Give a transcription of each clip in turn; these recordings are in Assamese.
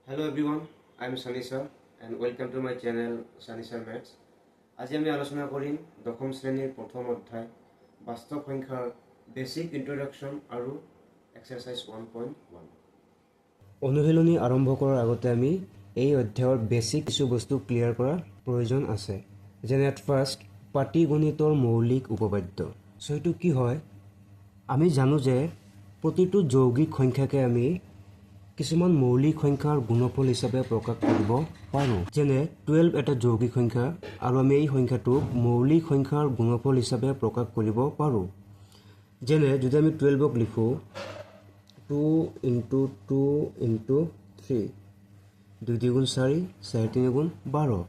Hello everyone, I am Sunny sir and welcome to my channel Sunny sir Maths. আজি আমি আলোচনা কৰিম দশম শ্ৰেণীৰ প্ৰথম অধ্যায় বাস্তৱ সংখ্যাৰ বেসিক ইন্ট্ৰোডাকশন আৰু এক্সাৰসাইজ 1.1 অনুশীলনী আৰম্ভ কৰাৰ আগতে আমি এই অধ্যায়ৰ বেসিক কিছু বস্তু ক্লিয়াৰ কৰাৰ প্ৰয়োজন আছে যেনে এট ফাৰ্স্ট পাটিগণিতৰ মৌলিক উপপাদ্য সো এটো কি হয় আমি জানো যে প্ৰতিটো যৌগিক সংখ্যাকে আমি কিছুমান মৌলিক সংখ্যাৰ গুণফল হিচাপে প্ৰকাশ কৰিব পাৰো যেনে 12 এটা যৌগিক সংখ্যা আৰু আমি এই সংখ্যাটোক মৌলিক সংখ্যাৰ গুণফল হিচাপে প্ৰকাশ কৰিব পাৰো যেনে যদি আমি 12 ক লিখো 2 * 2 * 3 2 দ্বিগুণ 4 4 তিনিগুণ 12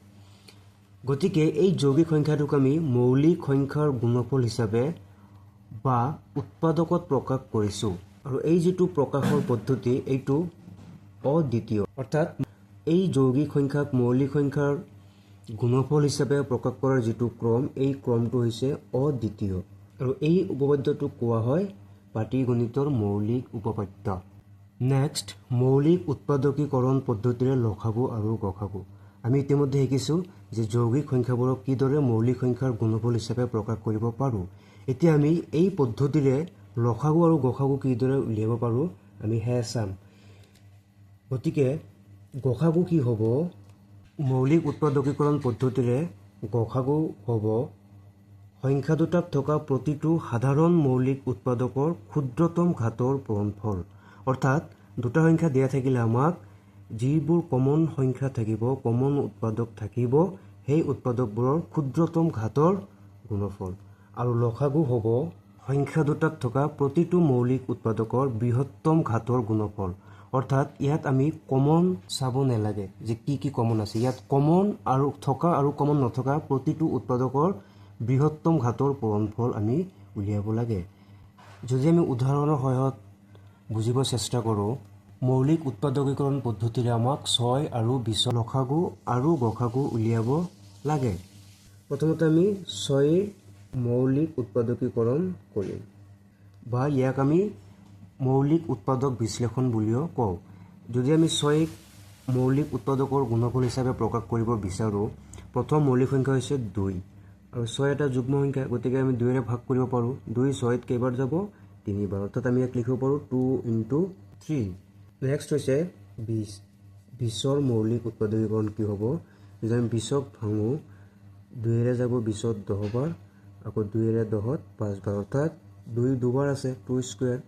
গতিকে এই যৌগিক সংখ্যাটোক আমি মৌলিক সংখ্যাৰ গুণফল হিচাপে বা উৎপাদকত প্ৰকাশ কৰিছো আৰু এই যেটো প্ৰকাশৰ পদ্ধতি এইটো অদ্বিতীয় অৰ্থাৎ এই যৌগিক সংখ্যাক মৌলিক সংখ্যাৰ গুণফল হিচাপে প্ৰকাশ কৰাৰ যেটো ক্ৰম এই ক্ৰমটো হৈছে অদ্বিতীয় আৰু এই উপপাদ্যটো কোৱা হয় পাটিগণিতৰ মৌলিক উপপাদ্য নেক্সট মৌলিক উৎপাদকীকৰণ পদ্ধতিৰে লসাগু আৰু গসাগু আমি ইতিমধ্যে শিকিছো যে যৌগিক সংখ্যাবোৰক কিদৰে মৌলিক সংখ্যাৰ গুণফল হিচাপে প্ৰকাশ কৰিব পাৰো এতিয়া আমি এই পদ্ধতিৰে লসাগু আৰু গসাগু কিদৰে উলিয়াব পাৰো আমি হে চাম গতিকে গসাগু কি হ'ব মৌলিক উৎপাদকীকৰণ পদ্ধতিৰে গসাগু হ'ব সংখ্যা দুটাত থকা প্ৰতিটো সাধাৰণ মৌলিক উৎপাদকৰ ক্ষুদ্ৰতম ঘাতৰ পূৰণফল অৰ্থাৎ দুটা সংখ্যা দিয়া থাকিলে আমাক যিবোৰ কমন সংখ্যা থাকিব কমন উৎপাদক থাকিব সেই উৎপাদকবোৰৰ ক্ষুদ্ৰতম ঘাতৰ গুণফল আৰু লসাগু হ'ব সংখ্যা দুটাত থকা প্ৰতিটো মৌলিক উৎপাদকৰ বৃহত্তম ঘাতৰ গুণফল অৰ্থাৎ ইয়াত আমি কমন চাব নালাগে যে কি কমন আছে ইয়াত কমন আৰু থকা আৰু কমন নথকা প্ৰতিটো উৎপাদকৰ বৃহত্তম ঘাতৰ পূৰণফল আমি উলিয়াব লাগে যদি আমি উদাহৰণৰ সহায়ত বুজিব চেষ্টা কৰো মৌলিক উৎপাদকীকৰণ পদ্ধতিৰে আমাক 6 আৰু 20 লসাগু আৰু গসাগু উলিয়াব লাগে প্ৰথমতে আমি 6 মৌলিক উৎপাদকীকৰণ কৰিম বা ইয়াক আমি মৌলিক উৎপাদক বিশ্লেষণ বুলিও কওঁ যদি আমি 6 মৌলিক উৎপাদকৰ গুণফল হিচাপে প্ৰকাশ কৰিব বিচাৰো প্ৰথম মৌলিক সংখ্যা হৈছে 2 আৰু 6 এটা যুগ্ম সংখ্যা গতিকে আমি 2 ৰে ভাগ কৰিব পাৰো 2 6 ত কেইবাৰ যাব 3 বাৰ অৰ্থাৎ আমি ইয়াক লিখিব পাৰো 2 * 3 নেক্সট হৈছে 20 20ৰ মৌলিক উৎপাদকীকৰণ কি হ'ব যদি আমি 20ক ভাঙো 2 ৰে যাব 20ত 10 বাৰ আকৌ 2 ৰে 10ত 5 বাৰ অৰ্থাৎ 2 দুবাৰ আছে 2 স্কয়াৰ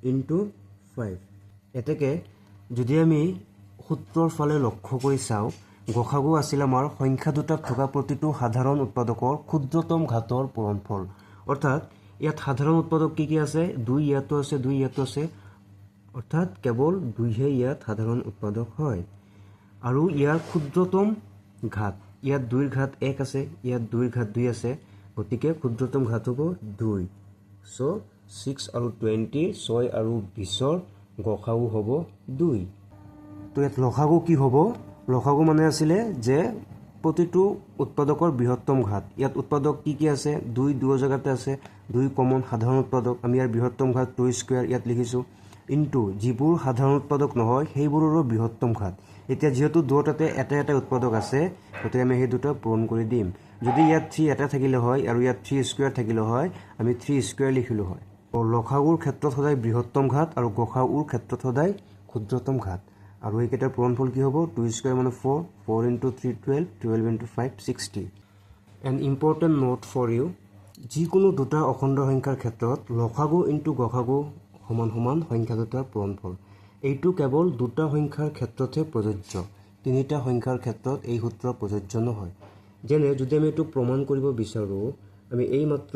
* 5 এতেকে যদি আমি সূত্ৰৰ ফালে লক্ষ্য কৰি চাও গসাগু আছিল আমাৰ সংখ্যা দুটাত থকা প্ৰতিটো সাধাৰণ উৎপাদকৰ ক্ষুদ্ৰতম ঘাতৰ পূৰণফল অৰ্থাৎ ইয়াত সাধাৰণ উৎপাদক কি আছে 2 ইয়াতো আছে 2 ইয়াতো আছে অৰ্থাৎ কেৱল 2 হে ইয়াত সাধাৰণ উৎপাদক হয় আৰু ইয়াৰ ক্ষুদ্ৰতম ঘাত ইয়াত 2 ৰ ঘাত 1 আছে ইয়াত 2 ৰ ঘাত 2 আছে গতিকে ক্ষুদ্ৰতম ঘাত হ'ব 2 সো 6 আৰু 20 6 আৰু 20ৰ গসাগু হ'ব 2 তো ইয়াত লসাগু কি হ'ব লসাগু মানে আছিল যে প্ৰতিটো উৎপাদকৰ বৃহত্তম ঘাত ইয়াত উৎপাদক কি আছে 2 দুৰ জায়গাতে আছে 2 কমন সাধাৰণ উৎপাদক আমি ইয়াৰ বৃহত্তম ঘাত 2 স্কয়াৰ ইয়াত লিখিছো ইনটু যিবোৰ সাধাৰণ উৎপাদক নহয় সেইবোৰৰো বৃহত্তম ঘাত এতিয়া যেহেতু দুটাতে এটা উৎপাদক আছে গতিকে আমি সেই দুটা পূৰণ কৰি দিম যদি ইয়াত 3 এটা থাকিলে হয় আৰু ইয়াত 3 স্কয়াৰ থাকিলে হয় আমি 3 স্কয়াৰ লিখিলো হয় লসাগুৰ ক্ষেত্ৰত সদায় বৃহত্তম ঘাত আৰু গসাগুৰ ক্ষেত্ৰত সদায় ক্ষুদ্ৰতম ঘাত আৰু এইকেইটাৰ পূৰণফল কি হ'ব 2 স্কয়াৰ মানে 4 4 * 3 12 12 * 5 60 an important note for you যিকোনো দুটা অখণ্ড সংখ্যাৰ ক্ষেত্ৰত লসাগু * গসাগু সমান সমান সংখ্যা দুটাৰ পূৰণফল এইটো কেৱল দুটা সংখ্যাৰ ক্ষেত্ৰতহে প্ৰযোজ্য তিনিটা সংখ্যাৰ ক্ষেত্ৰত এই সূত্ৰ প্ৰযোজ্য নহয় যেনে যদি আমি এটো প্ৰমাণ কৰিব বিচাৰো আমি এই মাত্ৰ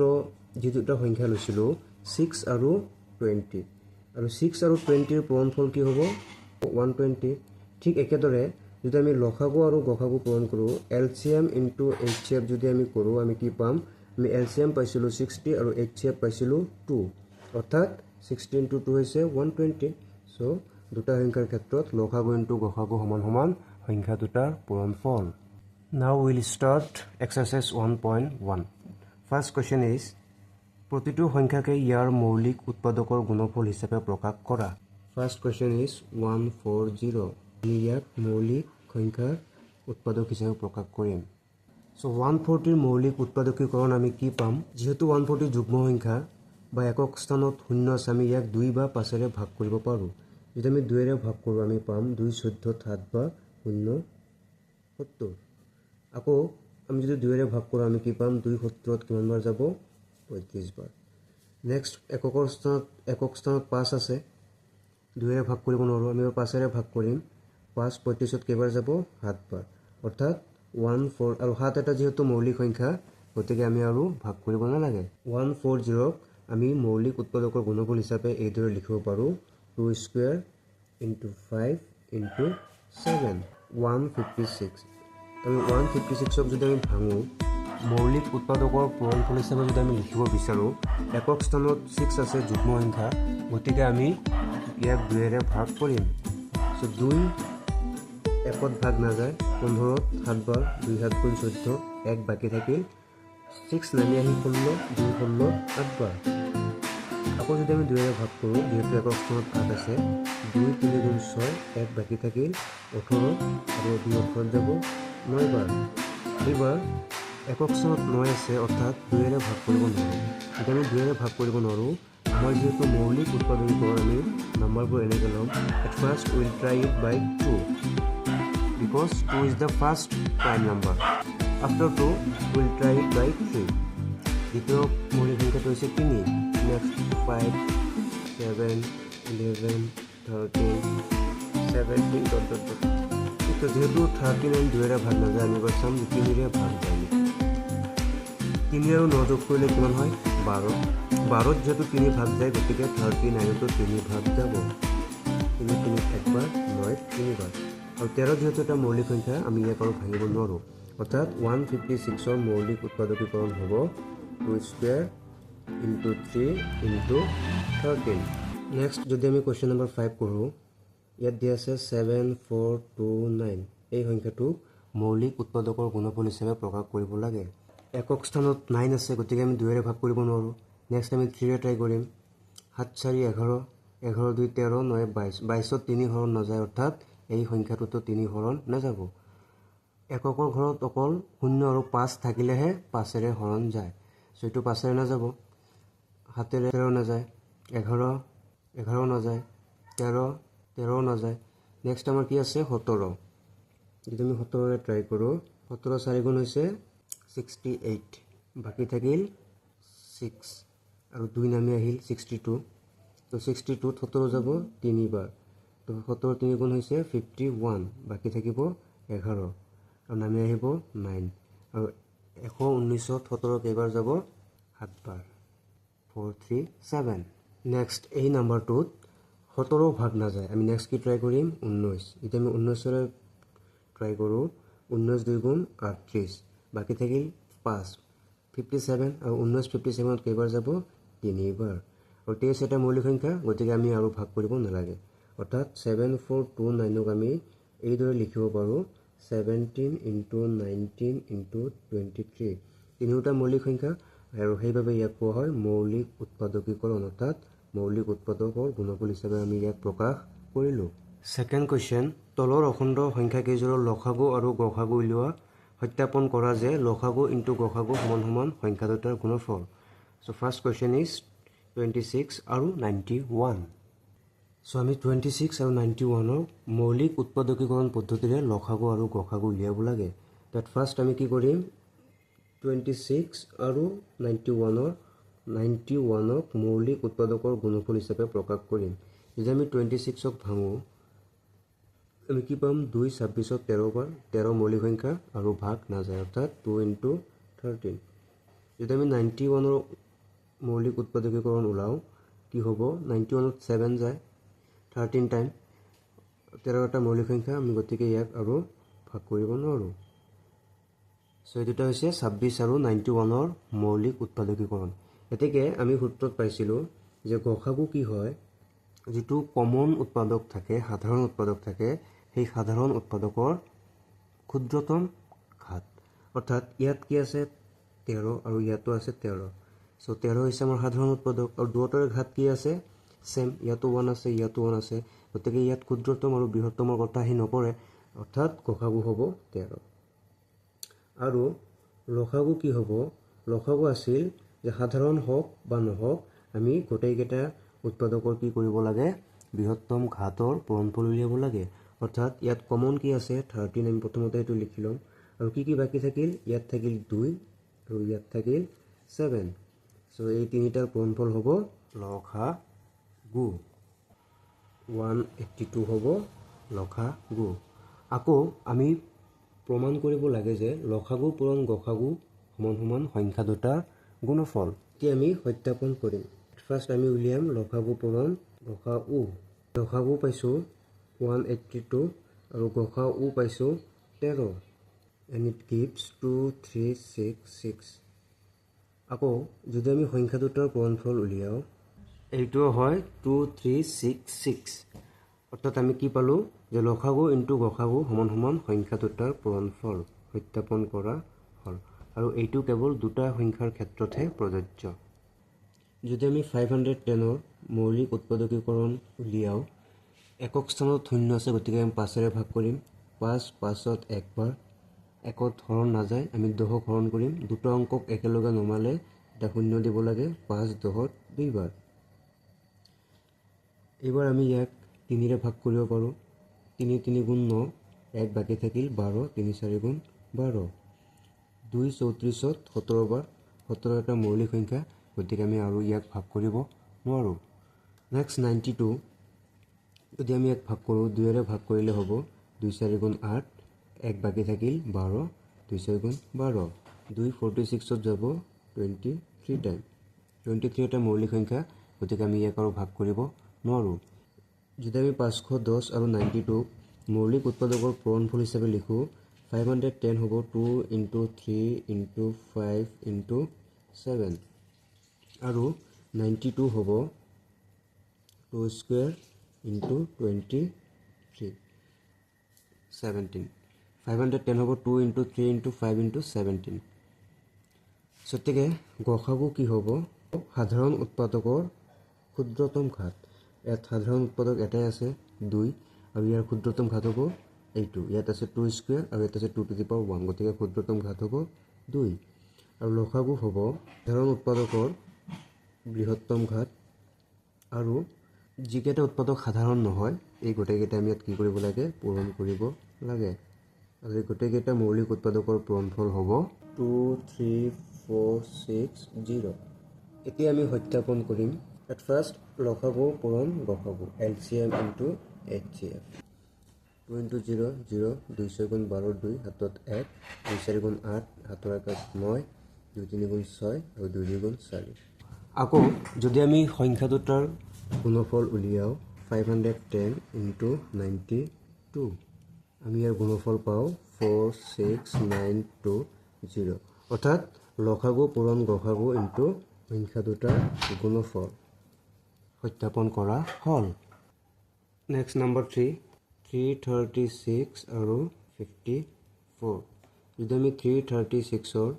যি দুটা সংখ্যা লৈছিলো 6 আৰু 20 আৰু 6 আৰু 20ৰ পূৰণফল কি হ'ব 120 ঠিক একেদৰে যদি আমি লসাগু আৰু গসাগু পূৰণ কৰো এলচিএম * এইচচিএফ যদি আমি কৰো আমি কি পাম আমি এলচিএম পাইছিলো 60 আৰু এইচচিএফ পাইছিলো 2 অৰ্থাৎ 60 * 2 হৈছে 120 সো দুটা সংখ্যাৰ ক্ষেত্ৰত লসাগু * গসাগু সমান সমান সংখ্যা দুটাৰ পূৰণফল Now we'll start exercise 1.1 First question is প্ৰতিটো সংখ্যাকে ইয়াৰ মৌলিক উৎপাদকৰ গুণফল হিচাপে প্ৰকাশ কৰা First question is 140 আমি ইয়াক মৌলিক সংখ্যাৰ উৎপাদক হিচাপে প্ৰকাশ কৰিম। চ' 140ৰ মৌলিক উৎপাদকীকৰণ আমি কি পাম? যিহেতু 140 যুগ্ম সংখ্যা বা একক স্থানত শূন্য আছে, আমি ইয়াক 2 বা 5ৰে ভাগ কৰিব পাৰোঁ। যদি আমি 2ৰে ভাগ কৰোঁ আমি পাম 2 14 7 বা 0 70। আকৌ আমি যদি 2ৰে ভাগ কৰোঁ আমি কি পাম? 2 70ত কিমান বাৰ যাব? 35 বাৰ। নেক্সট একক স্থানত 5 আছে, 2ৰে ভাগ কৰিব নোৱাৰোঁ, আমি 5ৰে ভাগ কৰিম। 5 35ত কেইবাৰ যাব? 7 বাৰ। অৰ্থাৎ 1 4 আৰু 7 এটা যিহেতু মৌলিক সংখ্যা, গতিকে আমি আৰু ভাগ কৰিব নালাগে। 140ক আমি মৌলিক উৎপাদকৰ গুণফল হিচাপে এইদৰে লিখিব পাৰোঁ 2 স্কুৱেৰ ইনটু 5 ইনটু 7 156। আমি 156ক যদি আমি ভাঙোঁ, মৌলিক উৎপাদকৰ পূৰণফল হিচাপে যদি আমি লিখিব বিচাৰোঁ, একক স্থানত 6 আছে যুগ্ম সংখ্যা, গতিকে আমি ইয়াক 2ৰে ভাগ কৰিম। চ' 2 1ত ভাগ নাযায়, 15ত 7 বাৰ, 2 7 গুণ 14, 1 বাকী থাকিল, 6 নামি আহি 16, 2 16 8 বাৰ। আকৌ যদি আমি 2ৰে ভাগ কৰোঁ, যিহেতু একক স্থানত 8 আছে, 2 3 গুণ 6, 1 বাকী থাকিল, 18 আৰু 2 18ত যাব 9 বাৰ। এইবাৰ একক স্থানত 9 আছে, অৰ্থাৎ 2ৰে ভাগ কৰিব নোৱাৰোঁ। যদি আমি 2ৰে ভাগ কৰিব নোৱাৰোঁ, আমাৰ যিহেতু মৌলিক উৎপাদকীকৰণ আমি নাম্বাৰবোৰ এনেকৈ ল'ম। At first will try it by 2 because 2 is the first prime number. After 2 we'll try it by 3. দ্বিতীয় মৌলিক সংখ্যাটো হৈছে 3। নেক্সট 5 7 11 13 17 তো যেহেতু 13 আৰু 2ৰে ভাগ নাযায়, আমি এবাৰ চাম 3ৰে ভাগ যায়। 3 আৰু 9 যোগ কৰিলে কিমান হয়? 12। 12ত যিহেতু 3 ভাগ যায়, গতিকে 39তো 3 ভাগ যাব। 3 3 একবাৰ, 9 3 বাৰ। আৰু 13 যিহেতু এটা মৌলিক সংখ্যা, আমি ইয়াক আৰু ভাঙিব নোৱাৰোঁ। অৰ্থাৎ 156ৰ মৌলিক উৎপাদকীকৰণ হ'ব 2 স্কুৱেৰ ইনটু 3 ইনটু 13। নেক্সট যদি আমি কুৱেশ্যন নম্বৰ 5 কৰোঁ, ইয়াত দিয়া আছে 7 4 2 9। এই সংখ্যাটোক মৌলিক উৎপাদকৰ গুণফল হিচাপে প্ৰকাশ কৰিব লাগে। একক স্থানত 9 আছে, গতিকে আমি 2ৰে ভাগ কৰিব নোৱাৰোঁ। নেক্সট আমি 3ৰে ট্ৰাই কৰিম। 7 4 11, 11 2 13, 9 22। 22ত 3 হৰণ নাযায়, অৰ্থাৎ এই সংখ্যাটোতো 3 হৰণ নাযাব। এককৰ ঘৰত অকল 0 আৰু 5 থাকিলেহে 5ৰে হৰণ যায়। চ' এইটো 5ৰে নাযাব, 7ৰে 13 নাযায়, 11 11 নাযায়, 13 নাযায়। নেক্সট আমাৰ কি আছে? 17। যদি আমি 17ৰে ট্ৰাই কৰোঁ, 17 4 গুণ হৈছে 68, বাকী থাকিল 6 আৰু 2 নামি আহিল 62। তো 62ত 17 যাব 3 বাৰ। তো 17 3 গুণ হৈছে 51, বাকী থাকিব 11 আৰু নামি আহিব 9। আৰু 119ত 17 কেইবাৰ যাব? 7 বাৰ। 4 3 7। নেক্সট এই নাম্বাৰটোত 17 ভাগ নাযায়, আমি নেক্সট কি ট্ৰাই কৰিম? 19। এতিয়া আমি 19ৰে ট্ৰাই কৰোঁ। 19 2 গুণ 38, বাকী থাকিল 5 57 আৰু 19 57ত কেইবাৰ যাব? 3 বাৰ। আৰু 23 এটা মৌলিক সংখ্যা, গতিকে আমি আৰু ভাগ কৰিব নালাগে। অৰ্থাৎ 7 4 2 9ক আমি এইদৰে লিখিব পাৰোঁ 17 ইনটু 19 ইনটু 23। তিনিওটা মৌলিক সংখ্যা, আৰু সেইবাবে ইয়াক কোৱা হয় মৌলিক উৎপাদকীকৰণ, অৰ্থাৎ মৌলিক উৎপাদকৰ গুণফল হিচাপে আমি ইয়াক প্ৰকাশ কৰিলোঁ। ছেকেণ্ড কুৱেশ্যন, তলৰ অখণ্ড সংখ্যা কেইযোৰৰ লসাগু আৰু গসাগু উলিওৱা। সত্যাপন কৰা যে লসাগু ইনটু গসাগু সমান সমান সংখ্যা দুটাৰ গুণফল। চ' ফাৰ্ষ্ট কুৱেশ্যন ইজ 26 আৰু 91। চ' আমি 26 আৰু 91ৰ মৌলিক উৎপাদকীকৰণ পদ্ধতিৰে লসাগু আৰু গসাগু উলিয়াব লাগে। তাত ফাৰ্ষ্ট আমি কি কৰিম? 26 আৰু 91ক মৌলিক উৎপাদকৰ গুণফল হিচাপে প্ৰকাশ কৰিম। যদি আমি 26ক ভাঙোঁ, আমি কি পাম? 2 26ত 13 বাৰ, 13 মৌলিক সংখ্যা আৰু ভাগ নাযায়, অৰ্থাৎ 2 ইনটু 13। যদি আমি 91ৰ মৌলিক উৎপাদকীকৰণ ওলাওঁ, কি হ'ব? 91ত 7 যায়, 13 টাইম, 13 এটা মৌলিক সংখ্যা, আমি গতিকে ইয়াক আৰু ভাগ কৰিব নোৱাৰোঁ। চ' এই দুটা হৈছে 26 আৰু 91ৰ মৌলিক উৎপাদকীকৰণ। গতিকে আমি সূত্ৰত পাইছিলোঁ যে গসাগু কি হয়? যিটো কমন উৎপাদক থাকে, সাধাৰণ উৎপাদক থাকে, সেই সাধাৰণ উৎপাদকৰ ক্ষুদ্ৰতম ঘাত। অৰ্থাৎ ইয়াত কি আছে? 13 আৰু ইয়াতো আছে 13। চ' 13 হৈছে আমাৰ সাধাৰণ উৎপাদক, আৰু দুয়োটাৰে ঘাত কি আছে? ছেম, ইয়াতো 1 আছে, ইয়াতো 1 আছে, গতিকে ইয়াত ক্ষুদ্ৰতম আৰু বৃহত্তমৰ কথা আহি নপৰে, অৰ্থাৎ গসাগু হ'ব 13। আৰু লসাগু কি হ'ব? লসাগু আছিল যে সাধাৰণ হওক বা নহওক আমি গোটেইকেইটা উৎপাদকৰ কি কৰিব লাগে? বৃহত্তম ঘাতৰ পূৰণফল উলিয়াব লাগে। অৰ্থাৎ ইয়াত কমন কি আছে? 13 আমি প্ৰথমতে এইটো লিখি ল'ম। আৰু কি বাকী থাকিল? ইয়াত থাকিল 2 আৰু ইয়াত থাকিল 7। চ' এই তিনিটাৰ পূৰণফল হ'ব লসাগু। 182 হ'ব লসাগু। আকৌ আমি প্ৰমাণ কৰিব লাগে যে লসাগু পূৰণ গসাগু সমান সমান সংখ্যা দুটাৰ গুণফল। এতিয়া আমি সত্যাপন কৰিম। ফাৰ্ষ্ট আমি উলিয়াম লসাগু পূৰণ গসাগু। লসাগু পাইছোঁ 182 আৰু গসাগু পাইছোঁ 13 and it gives 2366। আকৌ যদি আমি সংখ্যা দুটাৰ পূৰণফল উলিয়াওঁ, এইটোও হয় 2366। অৰ্থাৎ আমি কি পালোঁ? যে লসাগু ইনটু গসাগু সমান সমান সংখ্যা দুটাৰ পূৰণফল সত্যাপন কৰা হ'ল। আৰু এইটো কেৱল দুটা সংখ্যাৰ ক্ষেত্ৰতহে প্ৰযোজ্য। যদি আমি 510ৰ মৌলিক উৎপাদকীকৰণ উলিয়াওঁ, একক স্থানত শূন্য আছে, গতিকে আমি 5ৰে ভাগ কৰিম। 5 5ত একবাৰ, একত হৰণ নাযায়, আমি 10ক হৰণ কৰিম। দুটা অংকক একেলগে নমালে এটা শূন্য দিব লাগে। 5 10ত 2 বাৰ। এইবাৰ আমি ইয়াক 3ৰে ভাগ কৰিব পাৰোঁ। 3 3 গুণ 9, 1 বাকী থাকিল 12, 3 4 গুণ 12। 2 34ত 17 বাৰ। 17 এটা মৌলিক সংখ্যা, গতিকে আমি আৰু ইয়াক ভাগ কৰিব নোৱাৰোঁ। নেক্সট 92, যদি আমি ইয়াক ভাগ কৰোঁ, 2ৰে ভাগ কৰিলে হ'ব 2 4 গুণ 8, 1 বাকী থাকিল 12, 2 4 গুণ 12। 2 46ত যাব 23 টাইম। 23 এটা মৌলিক সংখ্যা, গতিকে আমি ইয়াক আৰু ভাগ কৰিব নোৱাৰোঁ। যদি আমি 510 আৰু 92 মৌলিক উৎপাদকৰ পূৰণফল হিচাপে লিখোঁ, 510 হ'ব 2 × 3 × 5 × 7 আৰু 92 হ'ব 2 স্কুৱেৰ × 23 17। 510 হ'ব 2 × 3 × 5 × 17। গতিকে গসাগু কি হ'ব? সাধাৰণ উৎপাদকৰ ক্ষুদ্ৰতম ঘাত। ইয়াত সাধাৰণ উৎপাদক এটাই আছে 2 আৰু ইয়াৰ ক্ষুদ্ৰতম ঘাত হ'ব এইটো। ইয়াত আছে 2 স্কুৱেৰ আৰু ইয়াত আছে 2 টু দি পাৱাৰ 1, গতিকে ক্ষুদ্ৰতম ঘাত হ'ব 2। আৰু লসাগু হ'ব সাধাৰণ উৎপাদকৰ বৃহত্তম ঘাত। আৰু যিকেইটা উৎপাদক সাধাৰণ নহয়, এই গোটেইকেইটা আমি ইয়াত কি কৰিব লাগে? পূৰণ কৰিব লাগে। আৰু এই গোটেইকেইটা মৌলিক উৎপাদকৰ পূৰণফল হ'ব 23460। এতিয়া আমি সত্যাপন কৰিম। এট ফাৰ্ষ্ট লসাগু পূৰণ গসাগু LCM × HCF। 2 × 0 0, 2 6 গুণ 12 2, হাতত 1, 2 4 গুণ 8, হাতৰ আকাৰত 9, 2 3 গুণ 6 আৰু 2 2 গুণ 4। আকৌ যদি আমি সংখ্যা দুটাৰ গুণফল উলিয়াওঁ, 510 × 92, আমি ইয়াৰ গুণফল পাওঁ 4690। অৰ্থাৎ লসাগু পূৰণ গসাগু ইনটু সংখ্যা দুটাৰ গুণফল সত্যাপন কৰা হ'ল। নেক্সট নম্বৰ 336 আৰু 54। যদি আমি 336ৰ